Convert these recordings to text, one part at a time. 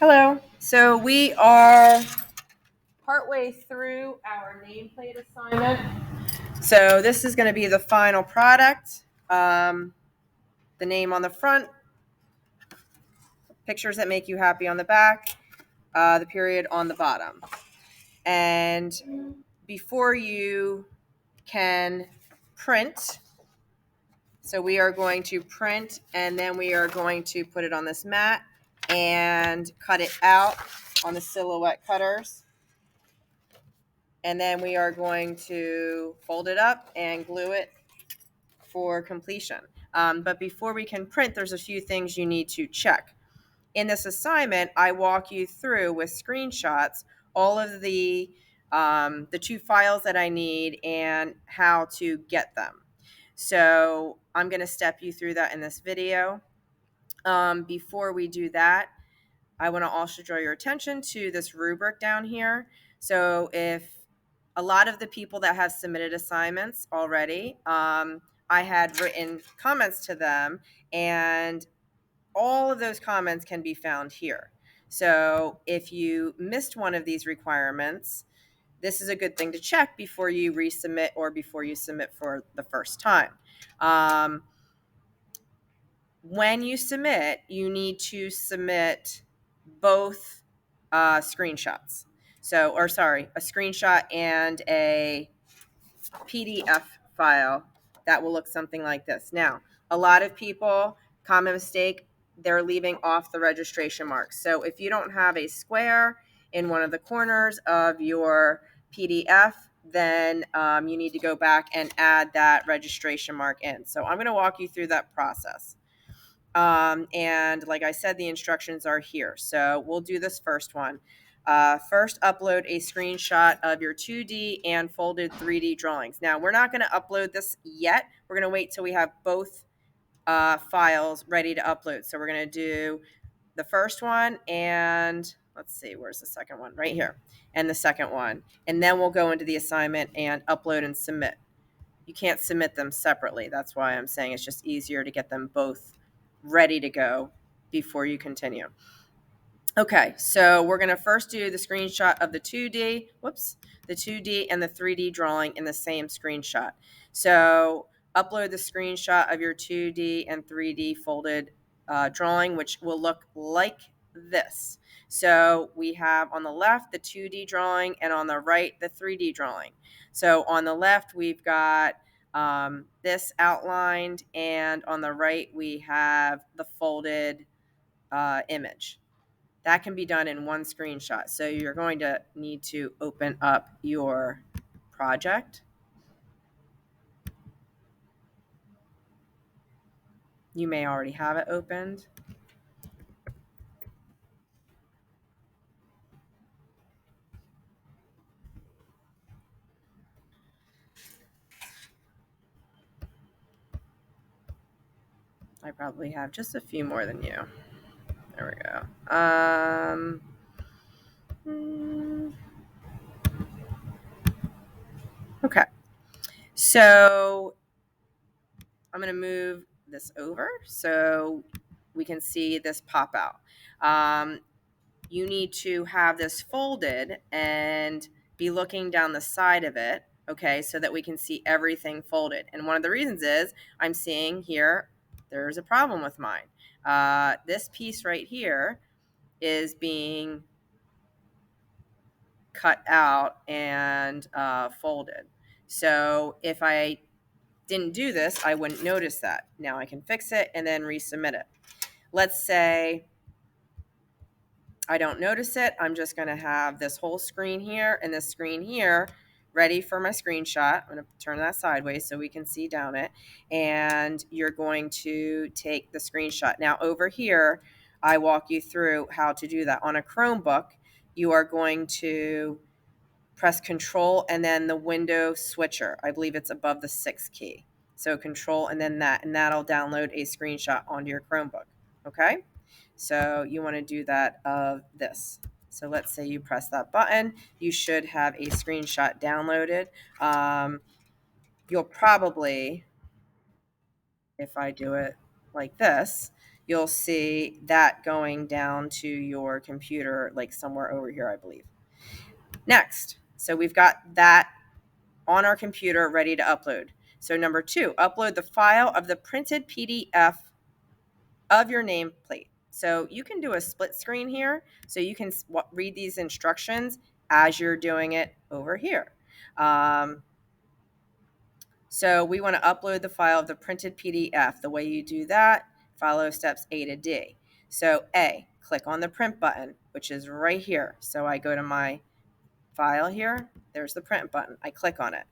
Hello. So we are partway through our nameplate assignment. So this is going to be the final product. The name on the front, pictures that make you happy on the back, the period on the bottom. And before you can print, so we are going to print and then we are going to put it on this mat and cut it out on the silhouette cutters. And then we are going to fold it up and glue it for completion. But before we can print, there's a few things you need to check. In this assignment, I walk you through with screenshots all of the 2 files that I need and how to get them. So I'm going to step you through that in this video. Before we do that, I want to also draw your attention to this rubric down here. So if a lot of the people that have submitted assignments already, I had written comments to them, and all of those comments can be found here. So if you missed one of these requirements, this is a good thing to check before you resubmit or before you submit for the first time. When you submit, you need to submit both screenshots. A screenshot and a PDF file that will look something like this. Now, a lot of people, common mistake, they're leaving off the registration marks. So if you don't have a square in one of the corners of your PDF, then you need to go back and add that registration mark in. So I'm going to walk you through that process. And like I said, the instructions are here. So we'll do this first one. First, upload a screenshot of your 2D and folded 3D drawings. Now, we're not going to upload this yet. We're going to wait till we have both files ready to upload. So we're going to do the first one and let's see, where's the second one? Right here. And the second one. And then we'll go into the assignment and upload and submit. You can't submit them separately. That's why I'm saying it's just easier to get them both ready to go before you continue. Okay, so we're going to first do the screenshot of the 2D and the 3D drawing in the same screenshot. So upload the screenshot of your 2D and 3D folded drawing, which will look like this. So we have on the left the 2D drawing and on the right the 3D drawing. So on the left we've got this outlined, and on the right we have the folded image. That can be done in one screenshot. So you're going to need to open up your project. You may already have it opened. I probably have just a few more than you. There we go. Okay. So I'm going to move this over so we can see this pop out. You need to have this folded and be looking down the side of it, okay, so that we can see everything folded. And one of the reasons is I'm seeing here there's a problem with mine. This piece right here is being cut out and folded. So if I didn't do this, I wouldn't notice that. Now I can fix it and then resubmit it. Let's say I don't notice it. I'm just going to have this whole screen here and this screen here ready for my screenshot. I'm going to turn that sideways so we can see down it. And you're going to take the screenshot. Now over here, I walk you through how to do that. On a Chromebook, you are going to press Control and then the window switcher. I believe it's above the 6 key. So Control and then that, and that'll download a screenshot onto your Chromebook. Okay? So you want to do that of this. So let's say you press that button. You should have a screenshot downloaded. You'll probably, if I do it like this, you'll see that going down to your computer, like somewhere over here, I believe. Next, so we've got that on our computer ready to upload. So number 2, upload the file of the printed PDF of your nameplate. So you can do a split screen here, so you can read these instructions as you're doing it over here. So we want to upload the file of the printed PDF. The way you do that, follow steps A to D. So A, click on the print button, which is right here. So I go to my file here. There's the print button. I click on it.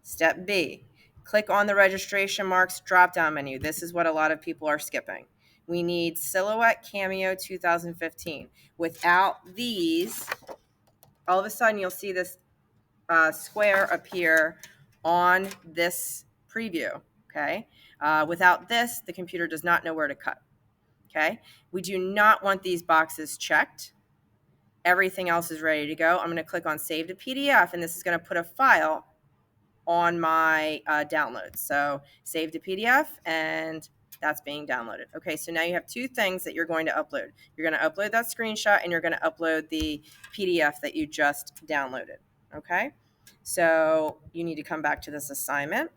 Step B, click on the registration marks drop-down menu. This is what a lot of people are skipping. We need Silhouette Cameo 2015. Without these, all of a sudden you'll see this square appear on this preview, okay? Without this, the computer does not know where to cut, okay? We do not want these boxes checked. Everything else is ready to go. I'm going to click on Save to PDF, and this is going to put a file on my downloads. So save to PDF, and that's being downloaded. Okay, so now you have 2 things that you're going to upload. You're going to upload that screenshot, and you're going to upload the PDF that you just downloaded. Okay, so you need to come back to this assignment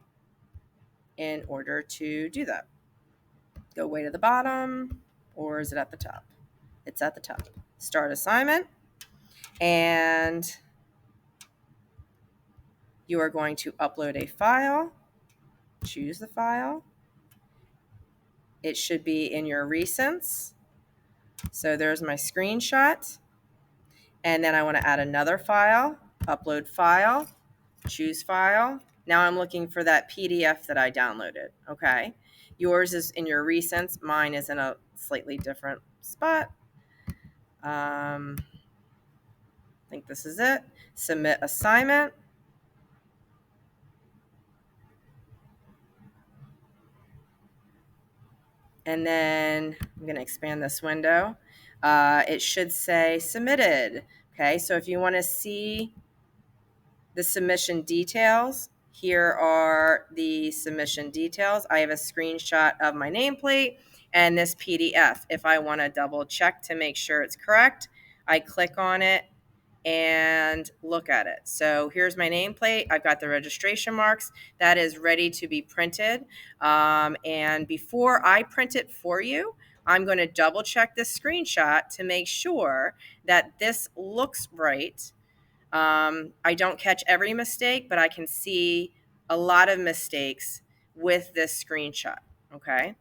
in order to do that. Go way to the bottom, or is it at the top? It's at the top. Start assignment, and you are going to upload a file. Choose the file. It should be in your recents. So there's my screenshot. And then I want to add another file, upload file, choose file. Now I'm looking for that PDF that I downloaded. Okay. Yours is in your recents. Mine is in a slightly different spot. I think this is it. Submit assignment. And then I'm going to expand this window. It should say submitted. Okay, so if you want to see the submission details, here are the submission details. I have a screenshot of my nameplate and this PDF. If I want to double check to make sure it's correct, I click on it and look at it. So here's my nameplate. I've got the registration marks. That is ready to be printed. And before I print it for you, I'm going to double check this screenshot to make sure that this looks right. I don't catch every mistake, but I can see a lot of mistakes with this screenshot. Okay.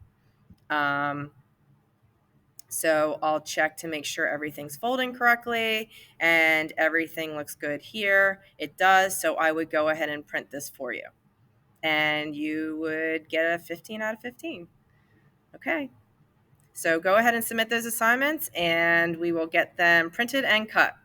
So I'll check to make sure everything's folding correctly and everything looks good here. It does. So I would go ahead and print this for you. And you would get a 15 out of 15. Okay. So go ahead and submit those assignments and we will get them printed and cut.